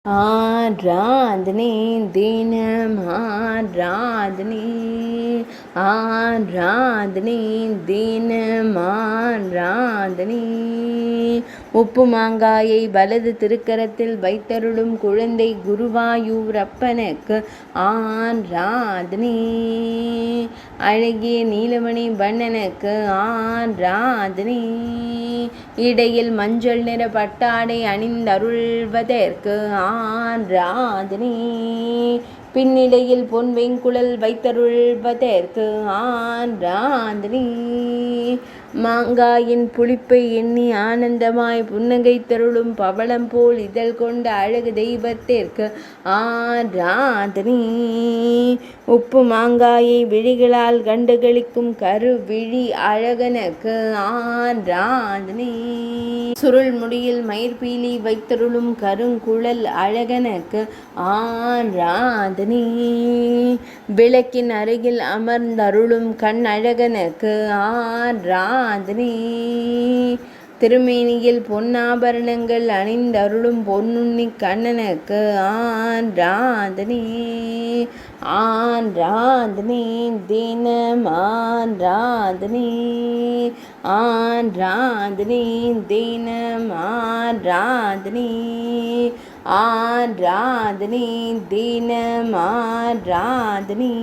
ஆராதனை தினம் ஆராதனை ஆராதனை தினம் ஆராதனை உப்பு மாங்காயை வலது திருக்கரத்தில் வைத்தருளும் குழந்தை குருவாயூரப்பனுக்கு ஆராதனை. அழகிய நீலமணி வண்ணனுக்கு ஆராதனை. இடையில் மஞ்சள் நிற பட்டாடை அணிந்தருள்வதற்கு ஆராதனை. பின்னிடையில் பொன் வெங்குழல் வைத்தருள்வதற்கு ஆராதனை. மாங்காயின் புளிப்பை எண்ணி ஆனந்தமாய் புன்னகை தருளும் பவளம் போல் இதழ் கொண்ட அழகு தெய்வத்திற்கு ஆராதனை. உப்பு மாங்காயை விழிகளால் கண்டுகளிக்கும் கருவிழி அழகனுக்கு ஆராதனை. சுருள் முடியில் மயிர்பீலி வைத்தருளும் கருங்குழல் அழகனுக்கு ஆராதனை. விளக்கின் அருகில் அமர்ந்தருளும் கண் அழகனுக்கு ஆராதனை. திருமேனியில் பொன்னாபரணங்கள் அணிந்தருளும் பொன்னுண்ணி கண்ணனுக்கு ஆராதனை. ஆராதனை தினம் ஆராதனை. ஆராதனை தினம் ஆராதனை. ஆராதனை தினம் ஆராதனை.